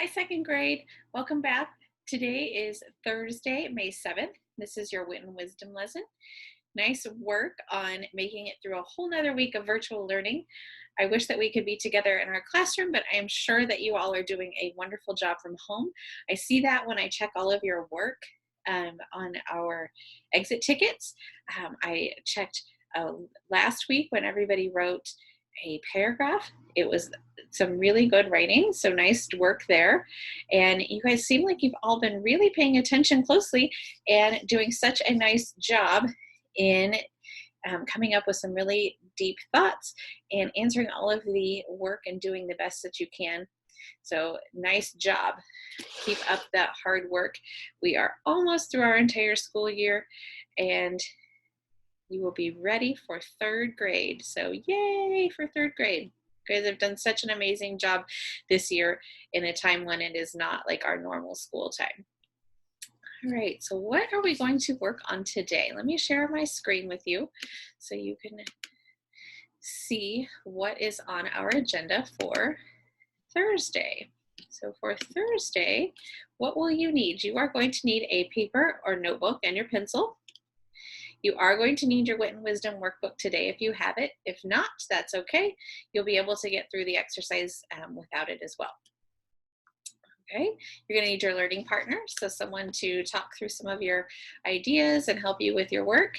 Hi, second grade. Welcome back. Today is Thursday, May 7th. This is your Wit and Wisdom lesson. Nice work on making it through a whole nother week of virtual learning. I wish that we could be together in our classroom, but I am sure that you all are doing a wonderful job from home. I see that when I check all of your work on our exit tickets. I checked last week when everybody wrote a paragraph. It was some really good writing, so nice work there. And you guys seem like you've all been really paying attention closely and doing such a nice job in coming up with some really deep thoughts and answering all of the work and doing the best that you can. So nice job. Keep up that hard work. We are almost through our entire school year and you will be ready for third grade. So yay for third grade. You guys have done such an amazing job this year in a time when it is not like our normal school time. All right, so what are we going to work on today? Let me share my screen with you so you can see what is on our agenda for Thursday. So for Thursday, what will you need? You are going to need a paper or notebook and your pencil. You are going to need your Wit and Wisdom workbook today if you have it. If not, that's okay. You'll be able to get through the exercise without it as well. Okay, you're going to need your learning partner, so someone to talk through some of your ideas and help you with your work,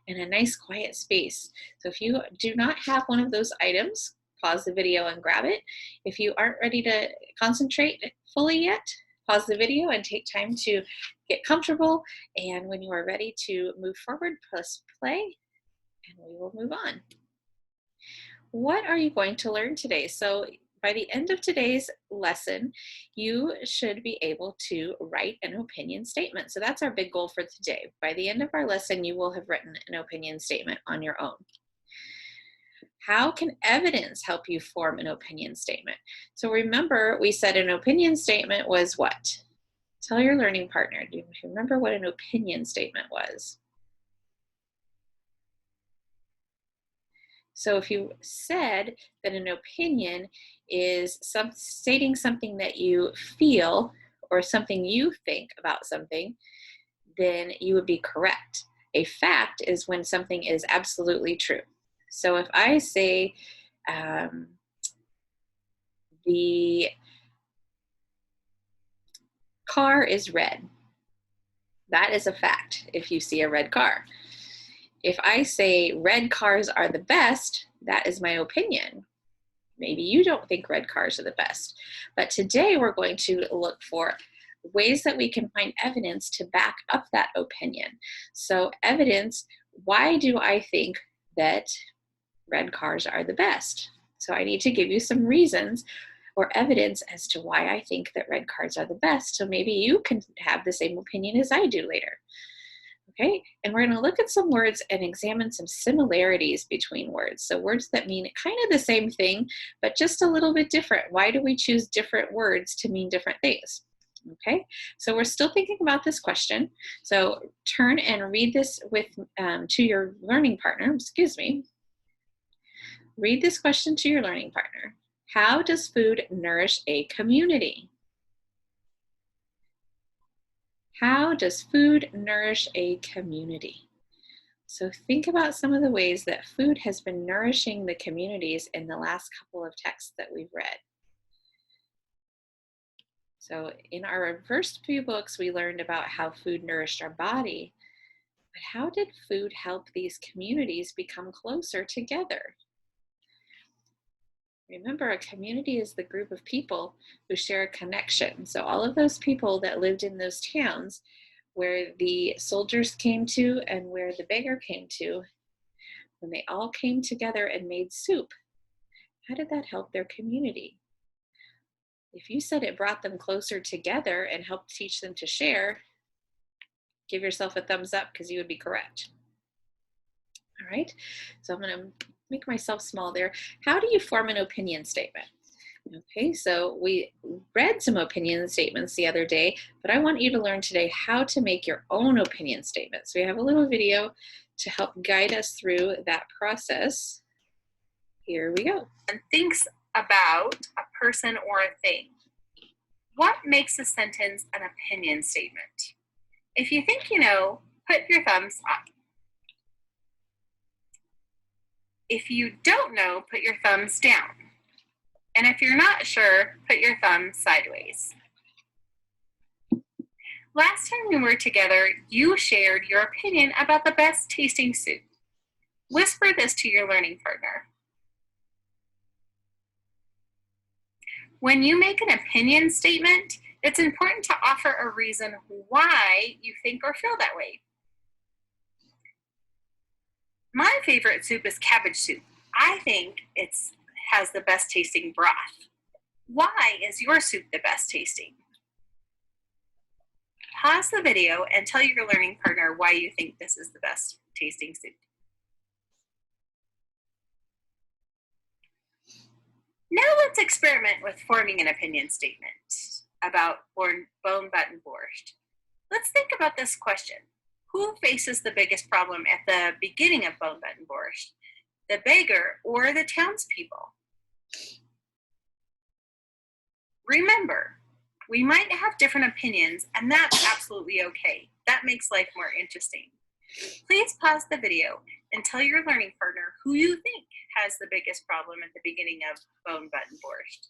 and a nice quiet space. So if you do not have one of those items, pause the video and grab it. If you aren't ready to concentrate fully yet, pause the video and take time to get comfortable, and when you are ready to move forward, press play and we will move on. What are you going to learn today? So by the end of today's lesson, you should be able to write an opinion statement. So that's our big goal for today. By the end of our lesson, you will have written an opinion statement on your own. How can evidence help you form an opinion statement? So remember, we said an opinion statement was what? Tell your learning partner. Do you remember what an opinion statement was? So if you said that an opinion is stating something that you feel or something you think about something, then you would be correct. A fact is when something is absolutely true. So if I say the car is red, that is a fact if you see a red car. If I say red cars are the best, that is my opinion. Maybe you don't think red cars are the best. But today we're going to look for ways that we can find evidence to back up that opinion. So evidence, why do I think that red cars are the best? So I need to give you some reasons or evidence as to why I think that red cars are the best. So maybe you can have the same opinion as I do later. Okay, and we're going to look at some words and examine some similarities between words. So words that mean kind of the same thing, but just a little bit different. Why do we choose different words to mean different things? Okay, so we're still thinking about this question. So turn and read this with to your learning partner, excuse me. Read this question to your learning partner. How does food nourish a community? How does food nourish a community? So think about some of the ways that food has been nourishing the communities in the last couple of texts that we've read. So in our first few books, we learned about how food nourished our body, but how did food help these communities become closer together? Remember, a community is the group of people who share a connection. So all of those people that lived in those towns where the soldiers came to and where the beggar came to, when they all came together and made soup, how did that help their community? If you said it brought them closer together and helped teach them to share, give yourself a thumbs up because you would be correct. All right, so I'm going to make myself small there. How do you form an opinion statement? Okay, so we read some opinion statements the other day, but I want you to learn today how to make your own opinion statement. So we have a little video to help guide us through that process. Here we go. And thinks about a person or a thing. What makes a sentence an opinion statement? If you think you know, put your thumbs up. If you don't know, put your thumbs down. And if you're not sure, put your thumb sideways. Last time we were together, you shared your opinion about the best tasting soup. Whisper this to your learning partner. When you make an opinion statement, it's important to offer a reason why you think or feel that way. My favorite soup is cabbage soup. I think it has the best tasting broth. Why is your soup the best tasting? Pause the video and tell your learning partner why you think this is the best tasting soup. Now let's experiment with forming an opinion statement about bone button borscht. Let's think about this question. Who faces the biggest problem at the beginning of bone button borscht? The beggar or the townspeople? Remember, we might have different opinions, and that's absolutely okay. That makes life more interesting. Please pause the video and tell your learning partner who you think has the biggest problem at the beginning of bone button borscht.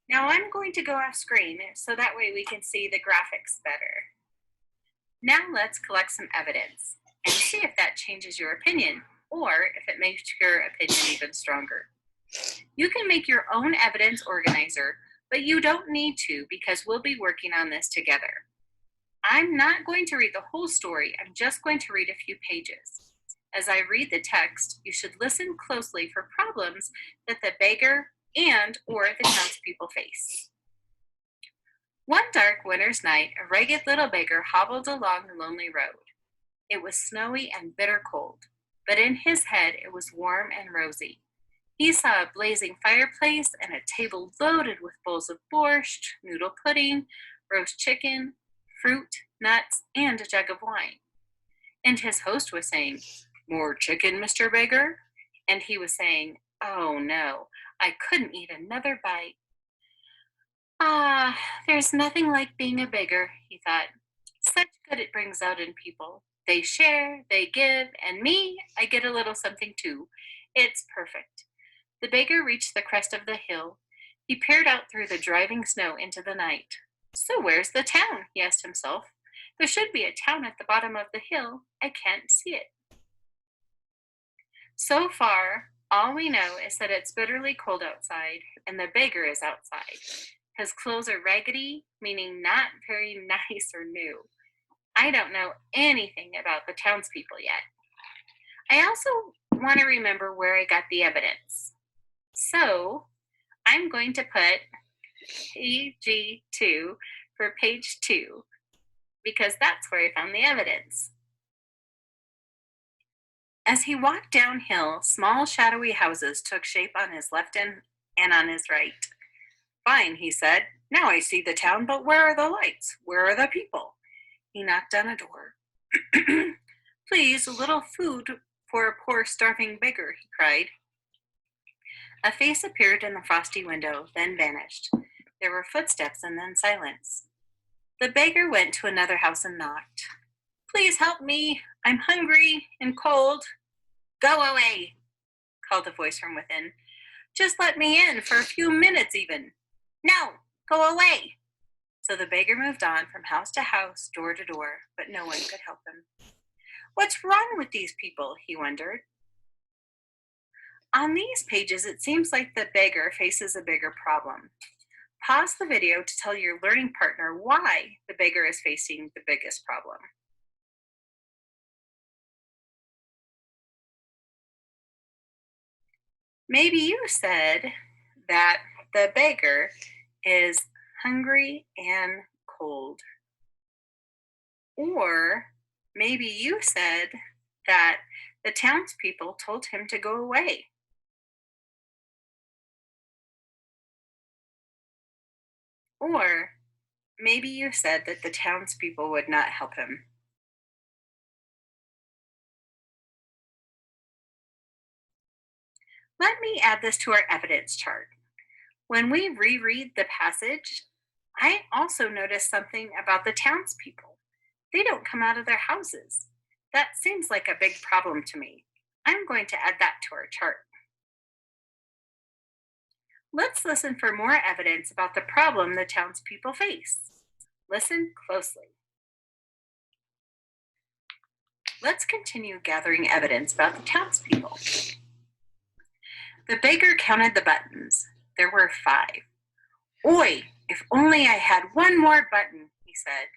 Now I'm going to go off screen so that way we can see the graphics better. Now let's collect some evidence and see if that changes your opinion or if it makes your opinion even stronger. You can make your own evidence organizer, but you don't need to because we'll be working on this together. I'm not going to read the whole story, I'm just going to read a few pages. As I read the text, you should listen closely for problems that the beggar and or the townspeople face. One dark winter's night, a ragged little beggar hobbled along the lonely road. It was snowy and bitter cold, but in his head it was warm and rosy. He saw a blazing fireplace and a table loaded with bowls of borscht, noodle pudding, roast chicken, fruit, nuts, and a jug of wine. And his host was saying, "More chicken, Mr. Beggar?" And he was saying, "Oh no, I couldn't eat another bite." Ah, there's nothing like being a beggar, he thought. Such good it brings out in people. They share, they give, and me, I get a little something too. It's perfect. The beggar reached the crest of the hill. He peered out through the driving snow into the night. So where's the town? He asked himself. There should be a town at the bottom of the hill. I can't see it. So far, all we know is that it's bitterly cold outside, and the beggar is outside. His clothes are raggedy, meaning not very nice or new. I don't know anything about the townspeople yet. I also want to remember where I got the evidence. So I'm going to put PG2 for page 2 because that's where I found the evidence. As he walked downhill, small shadowy houses took shape on his left and on his right. Fine, he said. Now I see the town, but where are the lights? Where are the people? He knocked on a door. Please, a little food for a poor starving beggar, he cried. A face appeared in the frosty window, then vanished. There were footsteps and then silence. The beggar went to another house and knocked. Please help me. I'm hungry and cold. Go away, called a voice from within. Just let me in for a few minutes even. No, go away. So the beggar moved on from house to house, door to door, but no one could help him. What's wrong with these people? He wondered. On these pages, it seems like the beggar faces a bigger problem. Pause the video to tell your learning partner why the beggar is facing the biggest problem. Maybe you said that the beggar is hungry and cold. Or maybe you said that the townspeople told him to go away. Or maybe you said that the townspeople would not help him. Let me add this to our evidence chart. When we reread the passage, I also noticed something about the townspeople. They don't come out of their houses. That seems like a big problem to me. I'm going to add that to our chart. Let's listen for more evidence about the problem the townspeople face. Listen closely. Let's continue gathering evidence about the townspeople. The baker counted the buttons. There were 5. Oi, if only I had one more button, he said.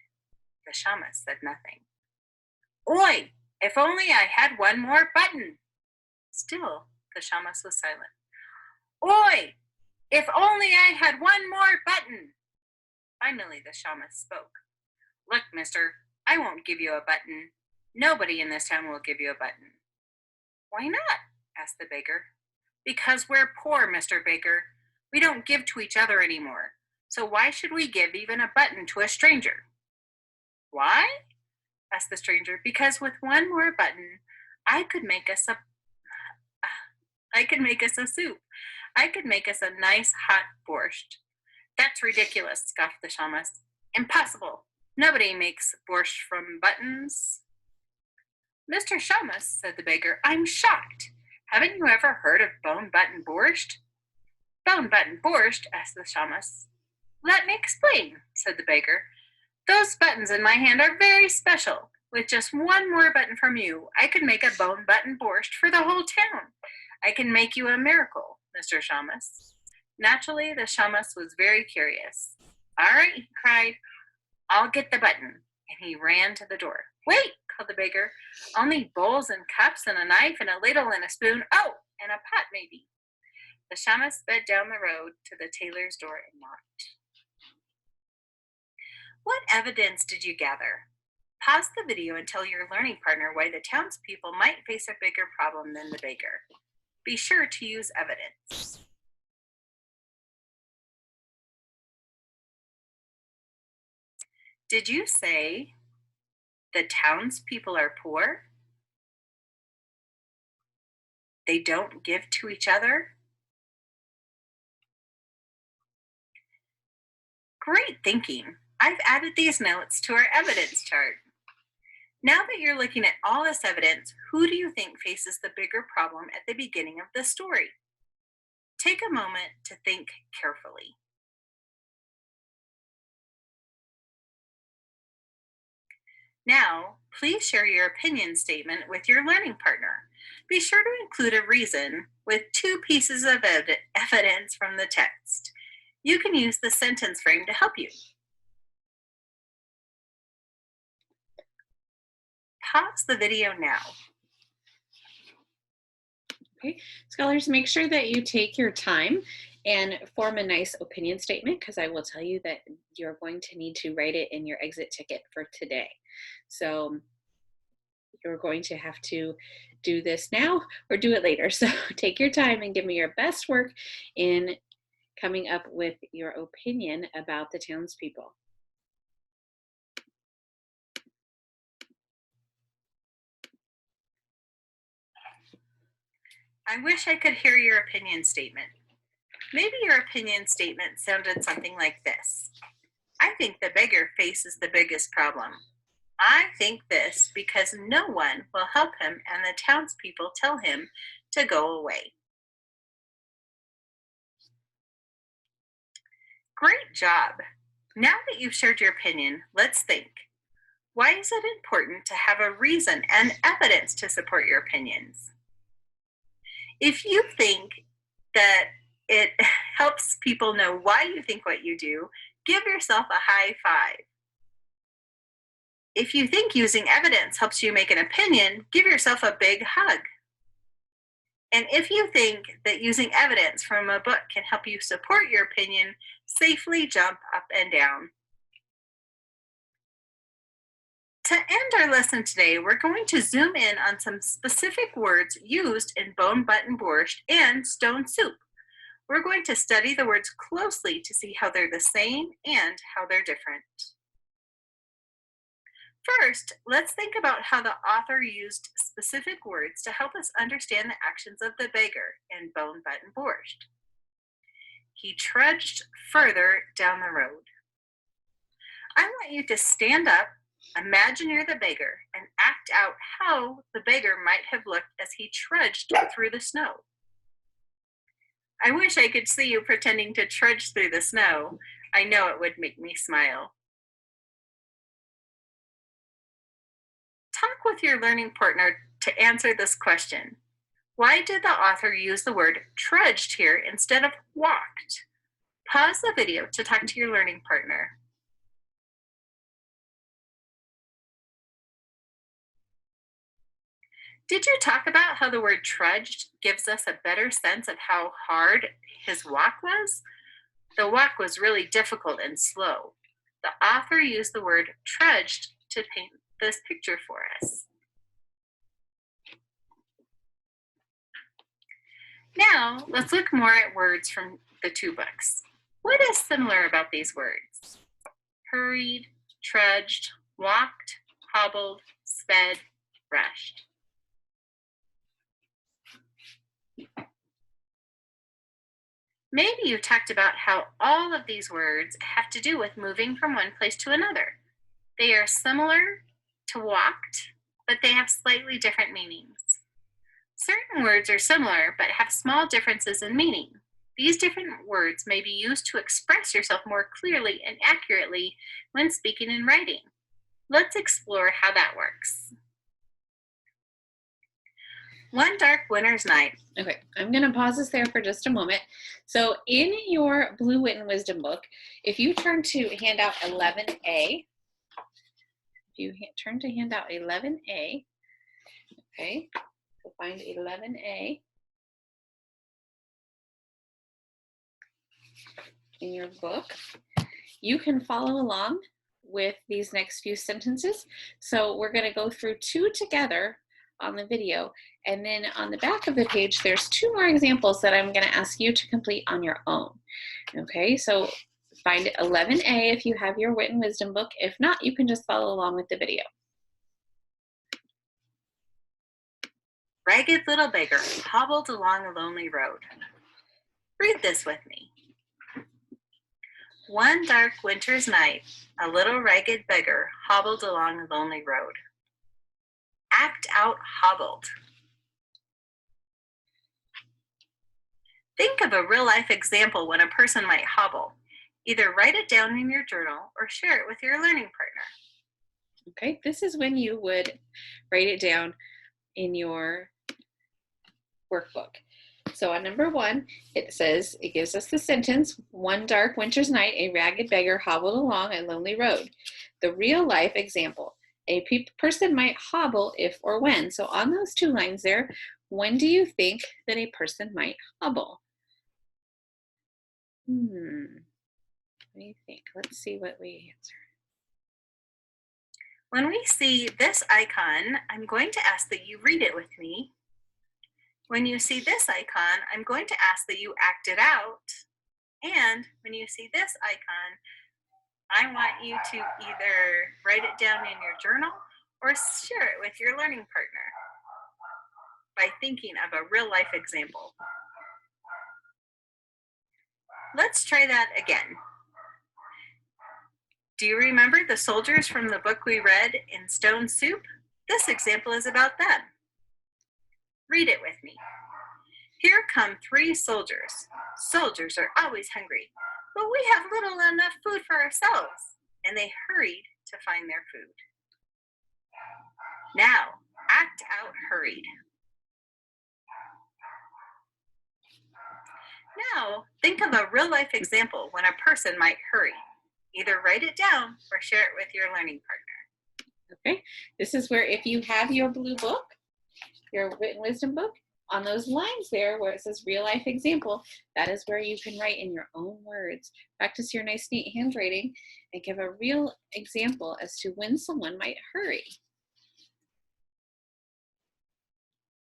The shamus said nothing. Oi, if only I had one more button. Still, the shamus was silent. Oi, if only I had one more button. Finally, the shamus spoke. Look, mister, I won't give you a button. Nobody in this town will give you a button. Why not? Asked the baker. Because we're poor, Mr. Baker. We don't give to each other anymore. So why should we give even a button to a stranger? Why? Asked the stranger. Because with one more button, I could make us a soup. I could make us a nice hot borscht. That's ridiculous, scoffed the shamus. Impossible. Nobody makes borscht from buttons. Mr. Shamus, said the baker, I'm shocked. Haven't you ever heard of bone button borscht? Bone button borscht, asked the shamus. Let me explain, said the baker. Those buttons in my hand are very special. With just one more button from you, I could make a bone button borscht for the whole town. I can make you a miracle, Mr. Shamus. Naturally, the shamus was very curious. All right, he cried, I'll get the button. And he ran to the door. Wait, called the baker. Only bowls and cups and a knife and a ladle and a spoon. Oh, and a pot maybe. The shamus sped down the road to the tailor's door and knocked. What evidence did you gather? Pause the video and tell your learning partner why the townspeople might face a bigger problem than the baker. Be sure to use evidence. Did you say the townspeople are poor? They don't give to each other? Great thinking. I've added these notes to our evidence chart. Now that you're looking at all this evidence, who do you think faces the bigger problem at the beginning of the story? Take a moment to think carefully. Now, please share your opinion statement with your learning partner. Be sure to include a reason with 2 pieces of evidence from the text. You can use the sentence frame to help you. Pause the video now. Okay, scholars, make sure that you take your time and form a nice opinion statement, because I will tell you that you're going to need to write it in your exit ticket for today. So you're going to have to do this now or do it later. So take your time and give me your best work in coming up with your opinion about the townspeople. I wish I could hear your opinion statement. Maybe your opinion statement sounded something like this. I think the beggar faces the biggest problem. I think this because no one will help him and the townspeople tell him to go away. Great job. Now that you've shared your opinion, let's think. Why is it important to have a reason and evidence to support your opinions? If you think that it helps people know why you think what you do, give yourself a high 5. If you think using evidence helps you make an opinion, give yourself a big hug. And if you think that using evidence from a book can help you support your opinion, safely jump up and down. To end our lesson today, we're going to zoom in on some specific words used in bone button borscht and stone soup. We're going to study the words closely to see how they're the same and how they're different. First, let's think about how the author used specific words to help us understand the actions of the beggar in Bone Button Borscht. He trudged further down the road. I want you to stand up, imagine you're the beggar, and act out how the beggar might have looked as he trudged through the snow. I wish I could see you pretending to trudge through the snow. I know it would make me smile. Talk with your learning partner to answer this question. Why did the author use the word trudged here instead of walked? Pause the video to talk to your learning partner. Did you talk about how the word trudged gives us a better sense of how hard his walk was? The walk was really difficult and slow. The author used the word trudged to paint this picture for us. Now, let's look more at words from the two books. What is similar about these words? Hurried, trudged, walked, hobbled, sped, rushed. Maybe you talked about how all of these words have to do with moving from one place to another. They are similar to walked, but they have slightly different meanings. Certain words are similar, but have small differences in meaning. These different words may be used to express yourself more clearly and accurately when speaking and writing. Let's explore how that works. One dark winter's night. Okay, I'm going to pause this there for just a moment. So in your Blue Wit and Wisdom book, if you turn to handout 11A, turn to handout 11A, okay, so find 11A in your book, you can follow along with these next few sentences. So we're going to go through two together on the video, and then on the back of the page there's two more examples that I'm going to ask you to complete on your own. Okay, so find 11A if you have your Wit and Wisdom book. If not, you can just follow along with the video. Ragged little beggar hobbled along a lonely road. Read this with me. One dark winter's night, a little ragged beggar hobbled along a lonely road. Act out hobbled. Think of a real-life example when a person might hobble. Either write it down in your journal or share it with your learning partner. Okay, this is when you would write it down in your workbook. So on number 1, it gives us the sentence, one dark winter's night, a ragged beggar hobbled along a lonely road. The real life example. A person might hobble if or when. So on those 2 lines there, when do you think that a person might hobble? What do you think? Let's see what we answer. When we see this icon, I'm going to ask that you read it with me. When you see this icon, I'm going to ask that you act it out. And when you see this icon, I want you to either write it down in your journal or share it with your learning partner by thinking of a real life example. Let's try that again. Do you remember the soldiers from the book we read in Stone Soup? This example is about them. Read it with me. Here come 3 soldiers. Soldiers are always hungry, but we have little enough food for ourselves, and they hurried to find their food. Now, act out hurried. Now, think of a real-life example when a person might hurry. Either write it down or share it with your learning partner. Okay, this is where if you have your blue book, your Wit and Wisdom book, on those lines there where it says real life example, that is where you can write in your own words. Practice your nice, neat handwriting and give a real example as to when someone might hurry.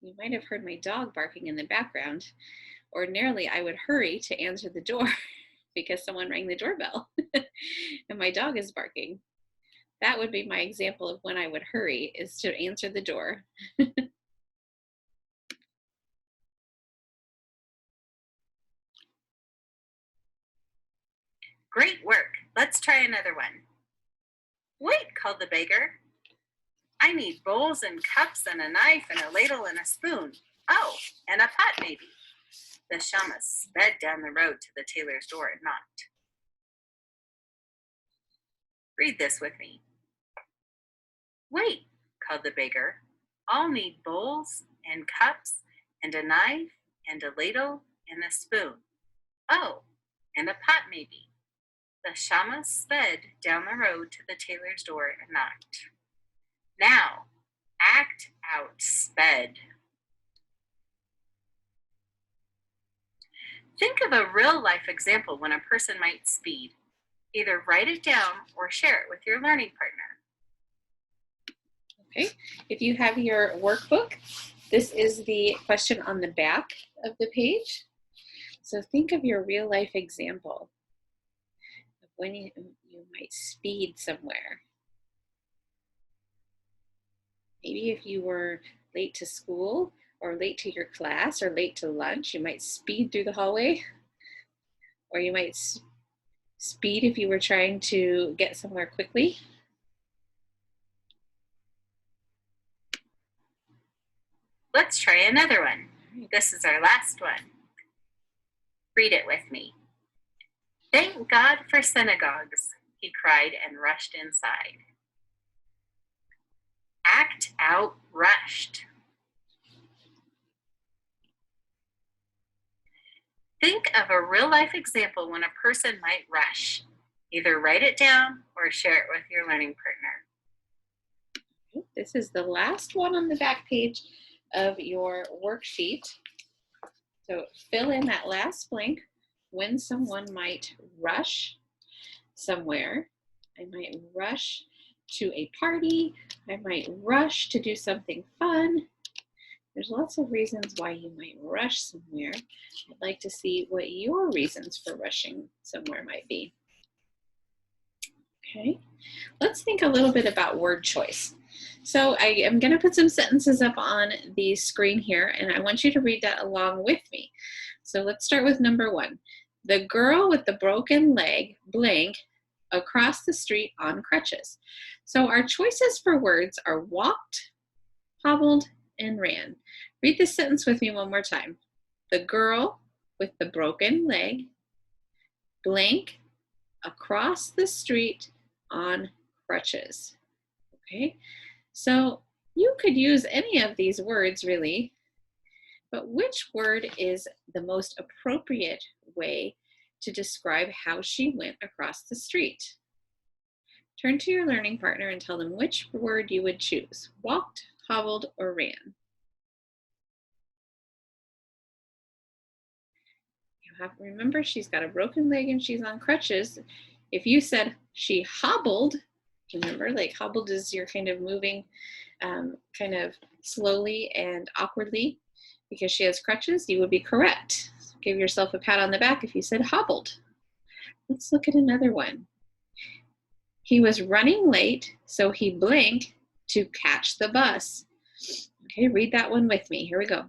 You might have heard my dog barking in the background. Ordinarily, I would hurry to answer the door because someone rang the doorbell and my dog is barking. That would be my example of when I would hurry, is to answer the door. Great work. Let's try another one. Wait, called the baker. I need bowls and cups and a knife and a ladle and a spoon. Oh, and a pot maybe. The shamus sped down the road to the tailor's door and knocked. Read this with me. Wait, called the baker. I'll need bowls and cups and a knife and a ladle and a spoon. Oh, and a pot maybe. The shamus sped down the road to the tailor's door and knocked. Now, act out sped. Think of a real-life example when a person might speed. Either write it down or share it with your learning partner. Okay, if you have your workbook, this is the question on the back of the page. So think of your real-life example of when you might speed somewhere. Maybe if you were late to school or late to your class or late to lunch, you might speed through the hallway, or you might speed if you were trying to get somewhere quickly. Let's try another one. This is our last one. Read it with me. Thank God for synagogues, he cried and rushed inside. Act out rushed. Think of a real-life example when a person might rush. Either write it down or share it with your learning partner. This is the last one on the back page of your worksheet. So fill in that last blank when someone might rush somewhere. I might rush to a party. I might rush to do something fun. There's lots of reasons why you might rush somewhere. I'd like to see what your reasons for rushing somewhere might be. Okay, let's think a little bit about word choice. So I am going to put some sentences up on the screen here, and I want you to read that along with me. So let's start with number 1. The girl with the broken leg, blank, across the street on crutches. So our choices for words are walked, hobbled, and ran. Read this sentence with me one more time. The girl with the broken leg, blank, across the street on crutches. Okay, so you could use any of these words really, but which word is the most appropriate way to describe how she went across the street? Turn to your learning partner and tell them which word you would choose, walked, hobbled, or ran. Remember, she's got a broken leg and she's on crutches. If you said she hobbled, remember, like hobbled is you're kind of moving kind of slowly and awkwardly because she has crutches, you would be correct. Give yourself a pat on the back if you said hobbled. Let's look at another one. He was running late, so he blinked to catch the bus. Okay, read that one with me. Here we go.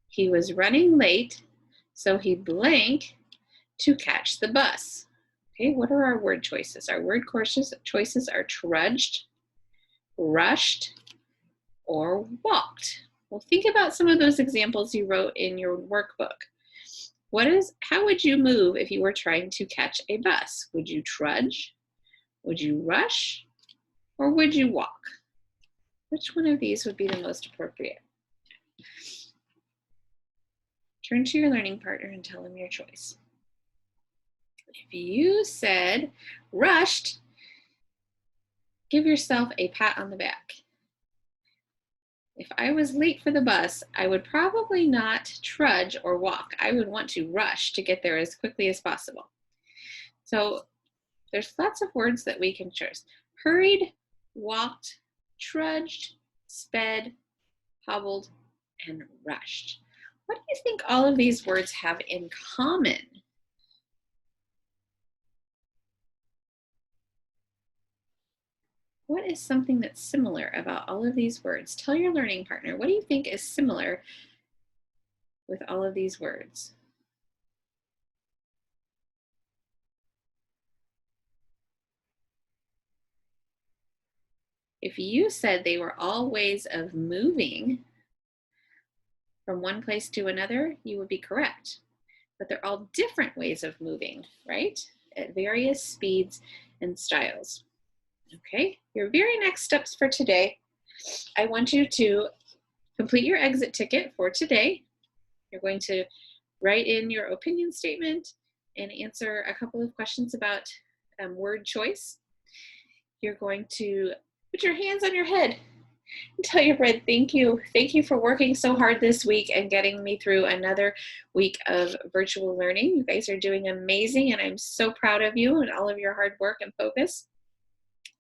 He was running late, so he blinked to catch the bus. Okay, what are our word choices? Our word choices are trudged, rushed, or walked. Well, think about some of those examples you wrote in your workbook. How would you move if you were trying to catch a bus? Would you trudge? Would you rush? Or would you walk? Which one of these would be the most appropriate? Turn to your learning partner and tell them your choice. If you said rushed, give yourself a pat on the back. If I was late for the bus, I would probably not trudge or walk. I would want to rush to get there as quickly as possible. So there's lots of words that we can choose. Hurried, walked, trudged, sped, hobbled, and rushed. What do you think all of these words have in common? What is something that's similar about all of these words? Tell your learning partner, what do you think is similar with all of these words? If you said they were all ways of moving from one place to another, you would be correct. But they're all different ways of moving, right? At various speeds and styles. Okay, your very next steps for today, I want you to complete your exit ticket for today. You're going to write in your opinion statement and answer a couple of questions about word choice. You're going to put your hands on your head and tell your brain, thank you. Thank you for working so hard this week and getting me through another week of virtual learning. You guys are doing amazing, and I'm so proud of you and all of your hard work and focus.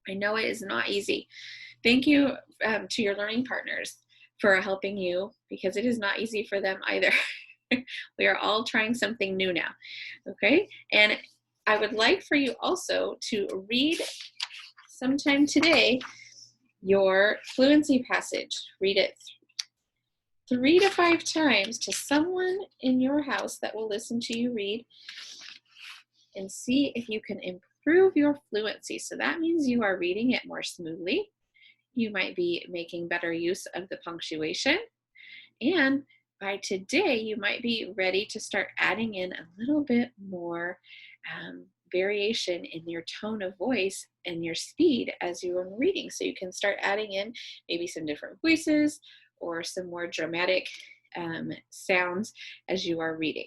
I know it is not easy. Thank you to your learning partners for helping you, because it is not easy for them either. We are all trying something new now, okay? And I would like for you also to read sometime today your fluency passage. Read it 3 to 5 times to someone in your house that will listen to you read, and see if you can improve your fluency. So that means you are reading it more smoothly. You might be making better use of the punctuation. And by today, you might be ready to start adding in a little bit more variation in your tone of voice and your speed as you are reading. So you can start adding in maybe some different voices or some more dramatic sounds as you are reading.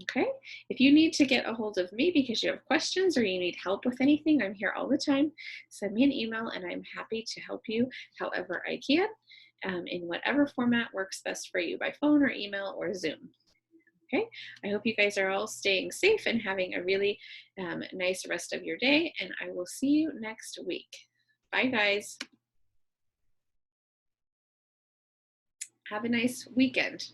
Okay, if you need to get a hold of me because you have questions or you need help with anything, I'm here all the time. Send me an email and I'm happy to help you however I can, in whatever format works best for you, by phone or email or Zoom. Okay, I hope you guys are all staying safe and having a really nice rest of your day, and I will see you next week. Bye, guys. Have a nice weekend.